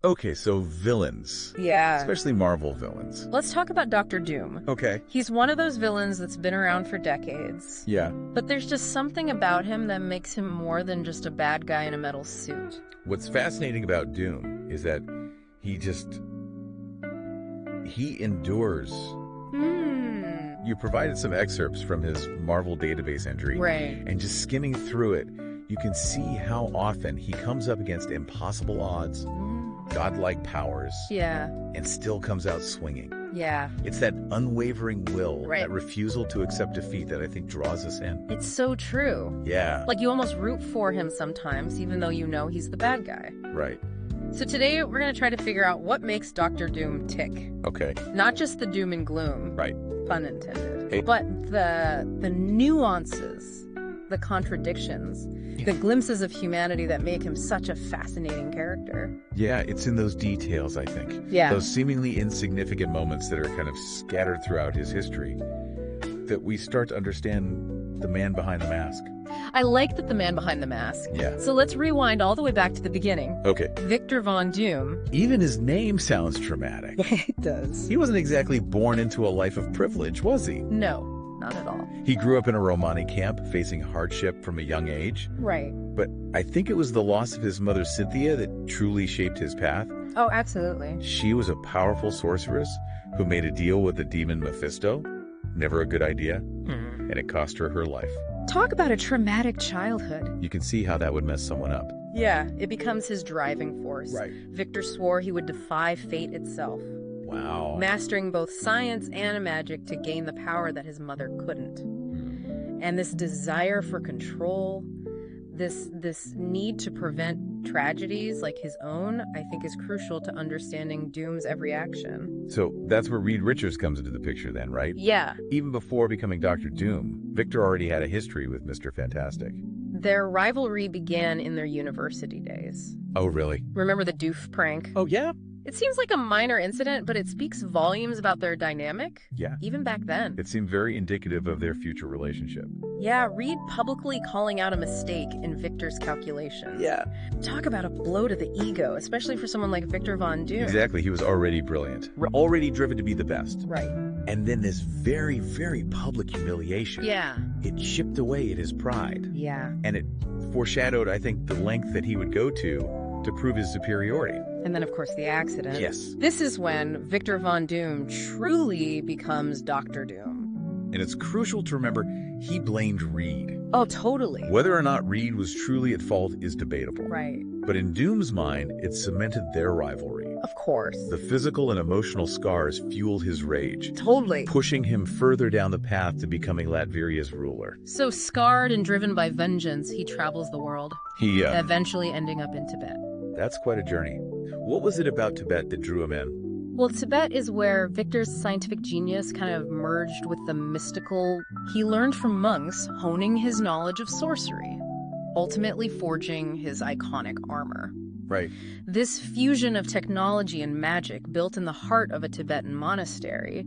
Okay, so villains. Yeah. Especially Marvel villains. Let's talk about Dr. Doom. Okay. He's one of those villains that's been around for decades. Yeah. But there's just something about him that makes him more than just a bad guy in a metal suit. What's fascinating about Doom is that he endures. You provided some excerpts from his Marvel database entry. Right. And just skimming through it, you can see how often he comes up against impossible odds, godlike powers, and still comes out swinging. Yeah. It's that unwavering will, Right. that refusal to accept defeat that I think draws us in. It's so true. Yeah. Like, you almost root for him sometimes, even though you know he's the bad guy. Right. So today, we're going to try to figure out what makes Dr. Doom tick. Okay. Not just the doom and gloom. Right. Pun intended. Hey. But the nuances, the contradictions, the glimpses of humanity that make him such a fascinating character. Yeah, it's in those details, I think. Yeah. Those seemingly insignificant moments that are kind of scattered throughout his history that we start to understand the man behind the mask. I like that the man behind the mask. Yeah. So let's rewind all the way back to the beginning. Okay. Victor Von Doom. Even his name sounds traumatic. It does. He wasn't exactly born into a life of privilege, was he? No, not at all. He grew up in a Romani camp, facing hardship from a young age. Right. But I think it was the loss of his mother, Cynthia, that truly shaped his path. Oh, absolutely. She was a powerful sorceress who made a deal with the demon Mephisto. Never a good idea. And it cost her her life. Talk about a traumatic childhood. You can see how that would mess someone up. Yeah, it becomes his driving force. Right. Victor swore he would defy fate itself. Wow. Mastering both science and magic to gain the power that his mother couldn't. And this desire for control, this need to prevent tragedies like his own, I think is crucial to understanding Doom's every action. So that's where Reed Richards comes into the picture then, right? Yeah. Even before becoming Dr. Doom, Victor already had a history with Mr. Fantastic. Their rivalry began in their university days. Oh, really? Remember the doof prank? Oh, yeah? It seems like a minor incident, but it speaks volumes about their dynamic. Yeah. Even back then. It seemed very indicative of their future relationship. Yeah, Reed publicly calling out a mistake in Victor's calculations. Yeah. Talk about a blow to the ego, especially for someone like Victor Von Doom. Exactly. He was already brilliant. Already driven to be the best. Right. And then this very, very public humiliation. Yeah. It chipped away at his pride. Yeah. And it foreshadowed, I think, the length that he would go to prove his superiority. And then, of course, the accident. Yes. This is when Victor Von Doom truly becomes Dr. Doom. And it's crucial to remember he blamed Reed. Oh, totally. Whether or not Reed was truly at fault is debatable. Right. But in Doom's mind, it cemented their rivalry. Of course. The physical and emotional scars fueled his rage, Totally. pushing him further down the path to becoming Latveria's ruler. So scarred and driven by vengeance, he travels the world, He, eventually ending up in Tibet. That's quite a journey. What was it about Tibet that drew him in? Well, Tibet is where Victor's scientific genius kind of merged with the mystical. He learned from monks, honing his knowledge of sorcery, ultimately forging his iconic armor. Right. This fusion of technology and magic built in the heart of a Tibetan monastery,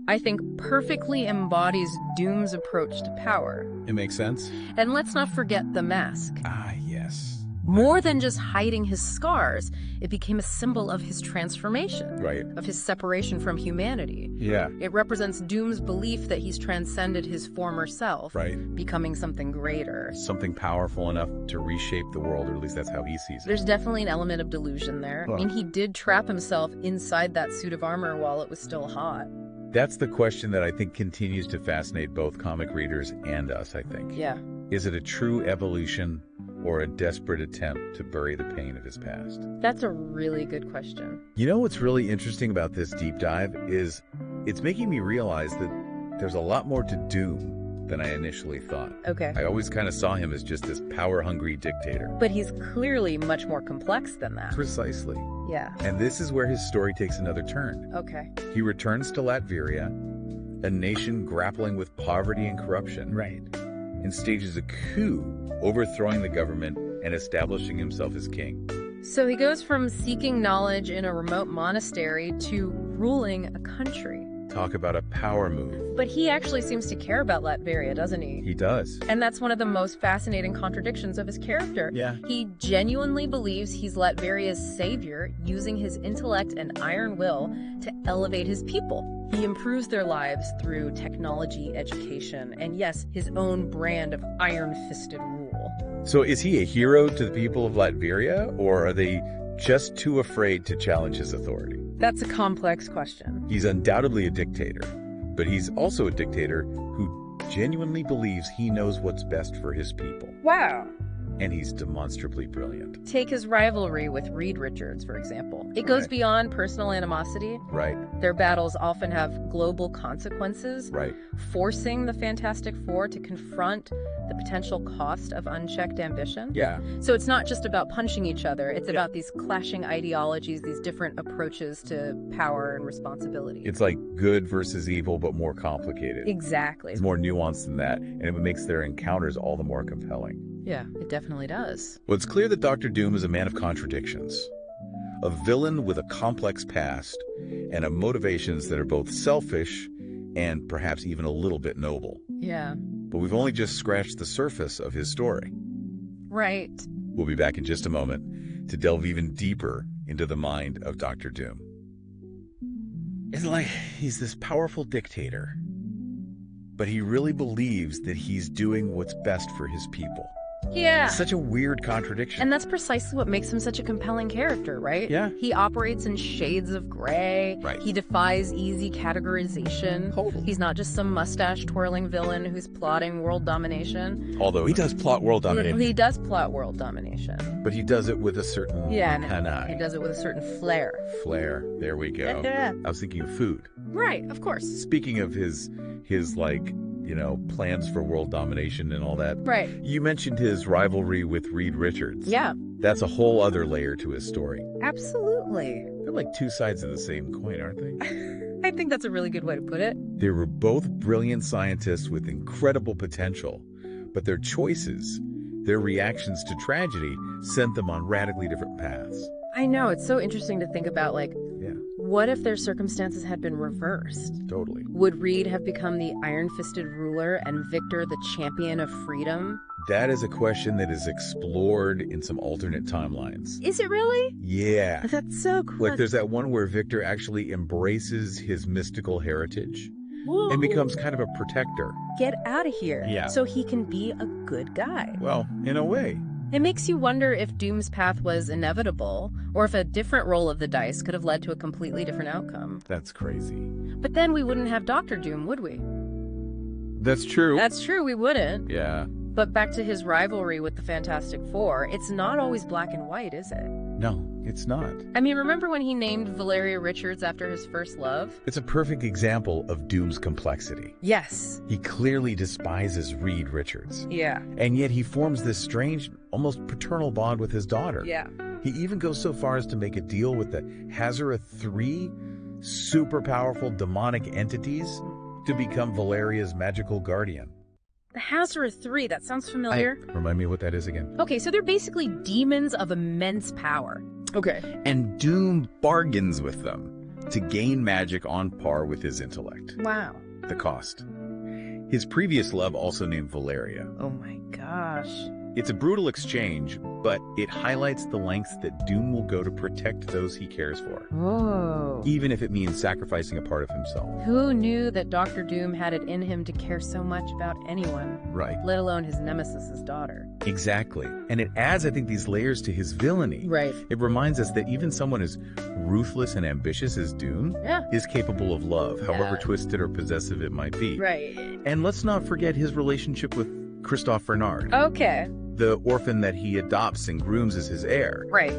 I think perfectly embodies Doom's approach to power. It makes sense? And let's not forget the mask. Ah, yes. More than just hiding his scars, it became a symbol of his transformation. Right. Of his separation from humanity. Yeah. It represents Doom's belief that he's transcended his former self, Right. becoming something greater. Something powerful enough to reshape the world, or at least that's how he sees it. There's definitely an element of delusion there. I mean, he did trap himself inside that suit of armor while it was still hot. That's the question that I think continues to fascinate both comic readers and us, I think. Yeah. Is it a true evolution or a desperate attempt to bury the pain of his past? That's a really good question. You know what's really interesting about this deep dive is it's making me realize that there's a lot more to Doom than I initially thought. Okay. I always kind of saw him as just this power-hungry dictator. But he's clearly much more complex than that. Precisely. Yeah. And this is where his story takes another turn. Okay. He returns to Latveria, a nation grappling with poverty and corruption. Right. And stages a coup, overthrowing the government and establishing himself as king. So he goes from seeking knowledge in a remote monastery to ruling a country. Talk about a power move. But he actually seems to care about Latveria, doesn't he? He does. And that's one of the most fascinating contradictions of his character. Yeah. He genuinely believes he's Latveria's savior, using his intellect and iron will to elevate his people. He improves their lives through technology, education, and yes, his own brand of iron-fisted rule. So is he a hero to the people of Latveria, or are they just too afraid to challenge his authority? That's a complex question. He's undoubtedly a dictator, but he's also a dictator who genuinely believes he knows what's best for his people. Wow. And he's demonstrably brilliant. Take his rivalry with Reed Richards, for example. It goes beyond personal animosity. Right. Their battles often have global consequences. Right. Forcing the Fantastic Four to confront the potential cost of unchecked ambition. Yeah. So it's not just about punching each other. It's about these clashing ideologies, these different approaches to power and responsibility. It's like good versus evil, but more complicated. Exactly. It's more nuanced than that, and it makes their encounters all the more compelling. Yeah, it definitely does. Well, it's clear that Dr. Doom is a man of contradictions. A villain with a complex past and a motivations that are both selfish and perhaps even a little bit noble. Yeah. But we've only just scratched the surface of his story. Right. We'll be back in just a moment to delve even deeper into the mind of Dr. Doom. It's like he's this powerful dictator, but he really believes that he's doing what's best for his people. Yeah. It's such a weird contradiction. And that's precisely what makes him such a compelling character, right? Yeah. He operates in shades of gray. Right. He defies easy categorization. Totally. He's not just some mustache-twirling villain who's plotting world domination. Although he does plot world domination. He does plot world domination. But he does it with a certain panache. He does it with a certain flair. Flair. There we go. I was thinking of food. Right, of course. Speaking of his like, plans for world domination and all that. Right. You mentioned his rivalry with Reed Richards. Yeah. That's a whole other layer to his story. Absolutely. They're like two sides of the same coin, aren't they? I think that's a really good way to put it. They were both brilliant scientists with incredible potential, but their choices, their reactions to tragedy, sent them on radically different paths. I know. It's so interesting to think about, what if their circumstances had been reversed? Totally. Would Reed have become the iron-fisted ruler and Victor the champion of freedom? That is a question that is explored in some alternate timelines. Is it really? Yeah. That's so cool. Like there's that one where Victor actually embraces his mystical heritage. Whoa. And becomes kind of a protector. Get out of here. Yeah. So he can be a good guy. Well, in a way. It makes you wonder if Doom's path was inevitable, or if a different roll of the dice could have led to a completely different outcome. That's crazy. But then we wouldn't have Dr. Doom, would we? That's true. That's true, we wouldn't. Yeah. But back to his rivalry with the Fantastic Four, it's not always black and white, is it? No, it's not. I mean, remember when he named Valeria Richards after his first love? It's a perfect example of Doom's complexity. Yes. He clearly despises Reed Richards. Yeah. And yet he forms this strange, almost paternal bond with his daughter. Yeah. He even goes so far as to make a deal with the Hazara 3 super powerful demonic entities to become Valeria's magical guardian. The Hazara 3, that sounds familiar. Remind me what that is again. Okay, so they're basically demons of immense power. Okay. And Doom bargains with them to gain magic on par with his intellect. Wow. The cost. His previous love, also named Valeria. Oh my gosh. It's a brutal exchange, but it highlights the lengths that Doom will go to protect those he cares for. Whoa. Even if it means sacrificing a part of himself. Who knew that Dr. Doom had it in him to care so much about anyone? Right. Let alone his nemesis' daughter. Exactly. And it adds, I think, these layers to his villainy. Right. It reminds us that even someone as ruthless and ambitious as Doom is capable of love, however twisted or possessive it might be. Right. And let's not forget his relationship with Christophe Bernard. Okay. The orphan that he adopts and grooms as his heir. Right.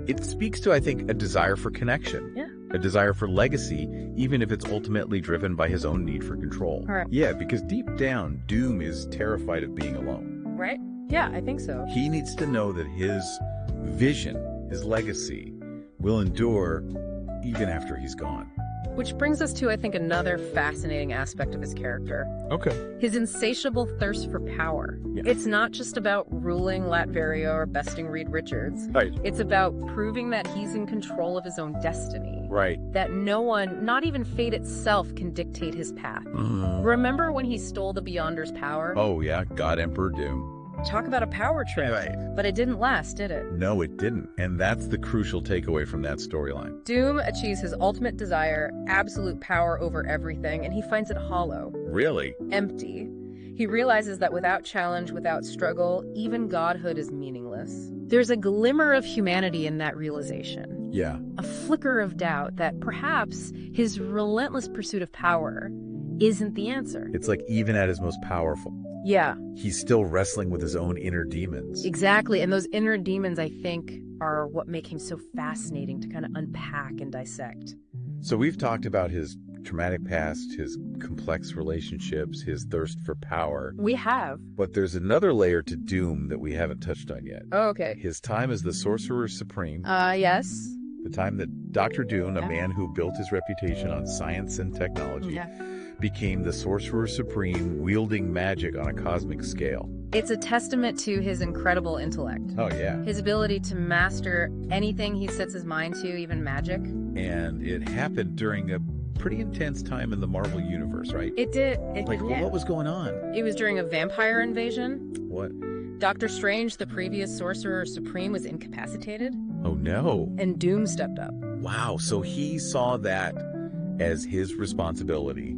It speaks to, I think, a desire for connection. Yeah. A desire for legacy, even if it's ultimately driven by his own need for control. Right. Yeah, because deep down, Doom is terrified of being alone. Right? Yeah, I think so. He needs to know that his vision, his legacy, will endure even after he's gone. Which brings us to, I think, another fascinating aspect of his character. Okay. His insatiable thirst for power. Yeah. It's not just about ruling Latveria or besting Reed Richards. Right. It's about proving that he's in control of his own destiny. Right. That no one, not even fate itself, can dictate his path. Remember when he stole the Beyonder's power? Oh, yeah. God Emperor Doom. Talk about a power trip. Right. But it didn't last, did it? No, it didn't. And that's the crucial takeaway from that storyline. Doom achieves his ultimate desire, absolute power over everything, and he finds it hollow. Really? Empty. He realizes that without challenge, without struggle, even godhood is meaningless. There's a glimmer of humanity in that realization. Yeah. A flicker of doubt that perhaps his relentless pursuit of power isn't the answer. It's like even at his most powerful, Yeah. he's still wrestling with his own inner demons. Exactly. And those inner demons, I think, are what make him so fascinating to kind of unpack and dissect. So we've talked about his traumatic past, his complex relationships, his thirst for power. We have. But there's another layer to Doom that we haven't touched on yet. Oh, okay. His time as the Sorcerer Supreme. Yes. The time that Dr. Doom, a man who built his reputation on science and technology, became the Sorcerer Supreme, wielding magic on a cosmic scale. It's a testament to his incredible intellect. Oh, yeah. His ability to master anything he sets his mind to, even magic. And it happened during a pretty intense time in the Marvel Universe, right? It did. What was going on? It was during a vampire invasion. What? Doctor Strange, the previous Sorcerer Supreme, was incapacitated. Oh, no. And Doom stepped up. Wow, so he saw that as his responsibility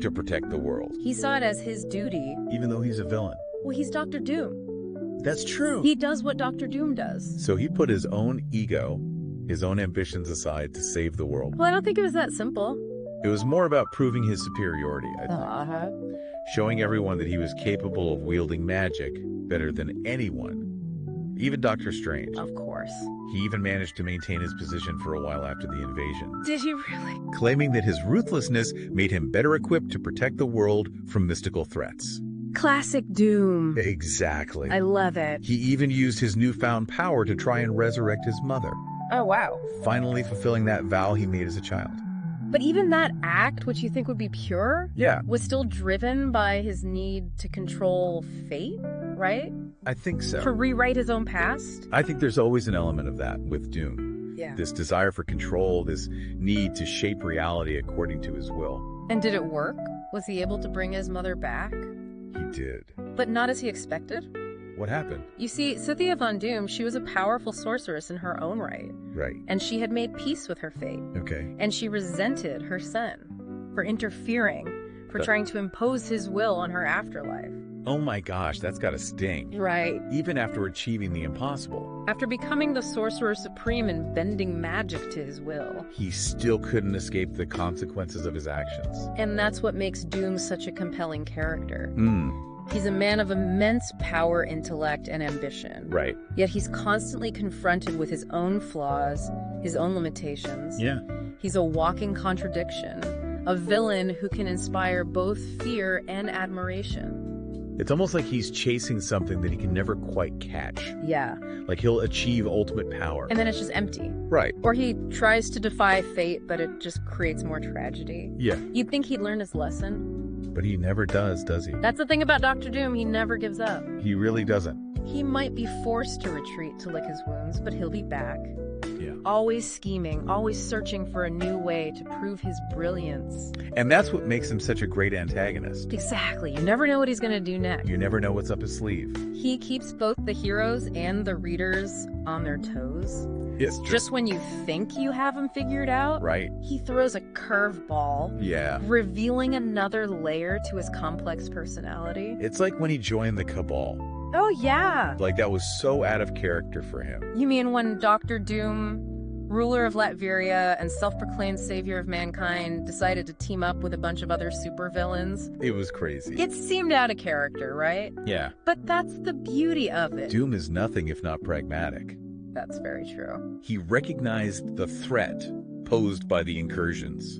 to protect the world. He saw it as his duty. Even though he's a villain. Well, he's Dr. Doom. That's true. He does what Dr. Doom does. So he put his own ego, his own ambitions aside to save the world. Well, I don't think it was that simple. It was more about proving his superiority, I think. Showing everyone that he was capable of wielding magic better than anyone, even Doctor Strange. Of course. He even managed to maintain his position for a while after the invasion. Did he really? Claiming that his ruthlessness made him better equipped to protect the world from mystical threats. Classic Doom. Exactly. I love it. He even used his newfound power to try and resurrect his mother. Oh, wow. Finally fulfilling that vow he made as a child. But even that act, which you think would be pure, was still driven by his need to control fate, right? I think so. To rewrite his own past? I think there's always an element of that with Doom. Yeah. This desire for control, this need to shape reality according to his will. And did it work? Was he able to bring his mother back? He did. But not as he expected? What happened? You see, Cynthia Von Doom, she was a powerful sorceress in her own right. Right. And she had made peace with her fate. Okay. And she resented her son for interfering, for trying to impose his will on her afterlife. Oh my gosh, that's gotta sting. Right. Even after achieving the impossible. After becoming the Sorcerer Supreme and bending magic to his will. He still couldn't escape the consequences of his actions. And that's what makes Doom such a compelling character. Hmm. He's a man of immense power, intellect, and ambition. Right. Yet he's constantly confronted with his own flaws, his own limitations. Yeah. He's a walking contradiction, a villain who can inspire both fear and admiration. It's almost like he's chasing something that he can never quite catch. Yeah. Like he'll achieve ultimate power. And then it's just empty. Right. Or he tries to defy fate, but it just creates more tragedy. Yeah. You'd think he'd learn his lesson. But he never does he? That's the thing about Dr. Doom, he never gives up. He really doesn't. He might be forced to retreat to lick his wounds, but he'll be back. Yeah. Always scheming, always searching for a new way to prove his brilliance. And that's what makes him such a great antagonist. Exactly. You never know what he's going to do next. You never know what's up his sleeve. He keeps both the heroes and the readers on their toes. It's true. Just when you think you have him figured out, Right. he throws a curveball, Yeah. revealing another layer to his complex personality. It's like when he joined the Cabal. Oh, yeah. Like that was so out of character for him. You mean when Dr. Doom, ruler of Latveria and self-proclaimed savior of mankind, decided to team up with a bunch of other supervillains? It was crazy. It seemed out of character, right? Yeah. But that's the beauty of it. Doom is nothing if not pragmatic. That's very true. He recognized the threat posed by the incursions.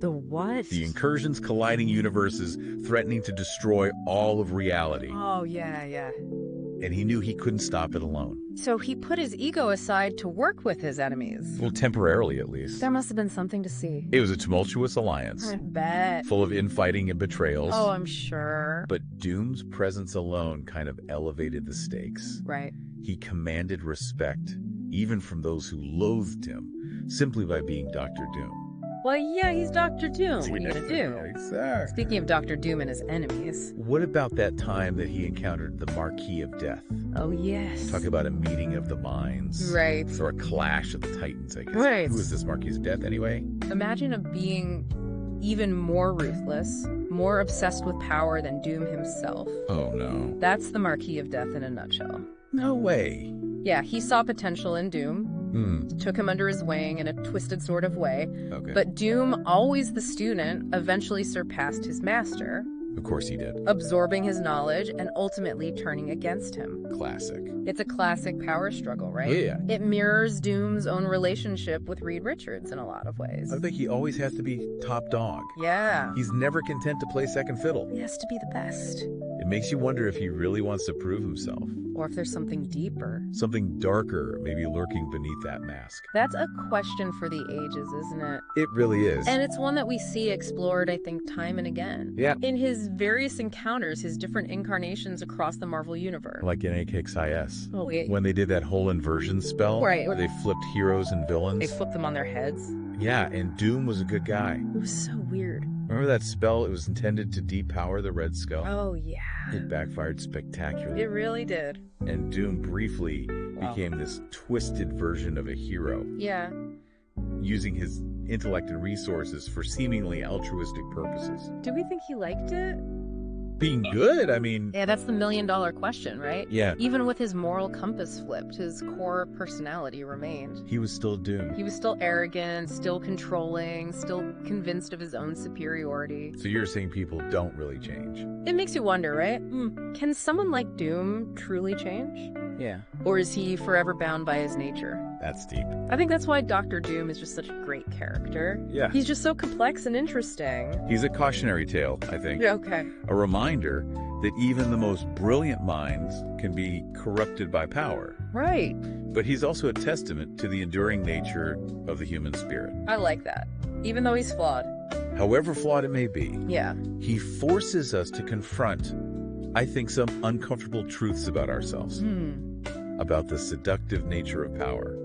The what? The incursions colliding universes threatening to destroy all of reality. Oh, yeah. and he knew he couldn't stop it alone. So he put his ego aside to work with his enemies. Well, temporarily at least. There must have been something to see. It was a tumultuous alliance. I bet. Full of infighting and betrayals. Oh, I'm sure. But Doom's presence alone kind of elevated the stakes. Right. He commanded respect, even from those who loathed him, simply by being Dr. Doom. Well, yeah, he's Dr. Doom. What are you gonna do? Exactly. Speaking of Dr. Doom and his enemies. What about that time that he encountered the Marquis of Death? Oh, yes. Talk about a meeting of the minds. Right. Or a clash of the Titans, I guess. Right. Who is this Marquis of Death, anyway? Imagine a being even more ruthless, more obsessed with power than Doom himself. Oh, no. That's the Marquis of Death in a nutshell. No way. Yeah, he saw potential in Doom, took him under his wing in a twisted sort of way. Okay. But Doom, always the student, eventually surpassed his master, Of course he did. absorbing his knowledge and ultimately turning against him. Classic. It's a classic power struggle, right? Yeah. It mirrors Doom's own relationship with Reed Richards in a lot of ways. I think he always has to be top dog. Yeah. He's never content to play second fiddle. He has to be the best. It makes you wonder if he really wants to prove himself. Or if there's something deeper. Something darker maybe lurking beneath that mask. That's a question for the ages, isn't it? It really is. And it's one that we see explored, I think, time and again. Yeah. In his various encounters, his different incarnations across the Marvel Universe. Like in AKXIS. Oh, wait. When they did that whole inversion spell. Right. Where they flipped heroes and villains. They flipped them on their heads. Yeah, and Doom was a good guy. It was so weird. Remember that spell? It was intended to depower the Red Skull. Oh, yeah. It backfired spectacularly. It really did. And Doom briefly became this twisted version of a hero, Yeah. using his intellect and resources for seemingly altruistic purposes. Do we think he liked it? Being good, I mean... Yeah, that's the million-dollar question, right? Yeah. Even with his moral compass flipped, his core personality remained. He was still Doom. He was still arrogant, still controlling, still convinced of his own superiority. So you're saying people don't really change? It makes you wonder, right? Can someone like Doom truly change? Yeah. Or is he forever bound by his nature? That's deep. I think that's why Dr. Doom is just such a great character. Yeah. He's just so complex and interesting. He's a cautionary tale, I think. Yeah, okay. A reminder that even the most brilliant minds can be corrupted by power. Right. But he's also a testament to the enduring nature of the human spirit. I like that. Even though he's flawed. However flawed it may be, Yeah. he forces us to confront, I think, some uncomfortable truths about ourselves. About the seductive nature of power.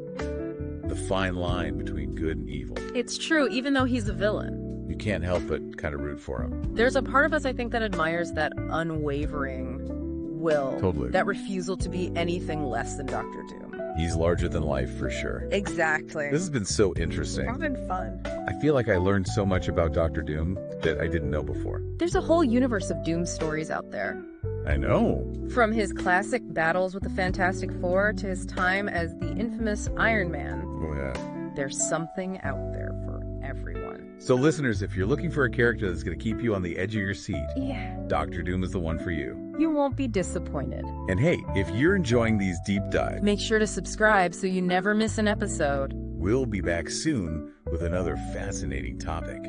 The fine line between good and evil. It's true, even though he's a villain. You can't help but kind of root for him. There's a part of us, I think, that admires that unwavering will. Totally. That refusal to be anything less than Dr. Doom. He's larger than life for sure. Exactly. This has been so interesting. It's been fun. I feel like I learned so much about Dr. Doom that I didn't know before. There's a whole universe of Doom stories out there. I know. From his classic battles with the Fantastic Four to his time as the infamous Iron Man, Oh, yeah. there's something out there for everyone. So listeners, if you're looking for a character that's going to keep you on the edge of your seat, Yeah. Dr. Doom is the one for you. You won't be disappointed. And hey, if you're enjoying these deep dives, Make sure to subscribe so you never miss an episode. we'll be back soon with another fascinating topic.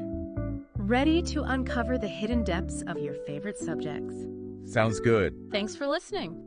Ready to uncover the hidden depths of your favorite subjects. Sounds good. Thanks for listening.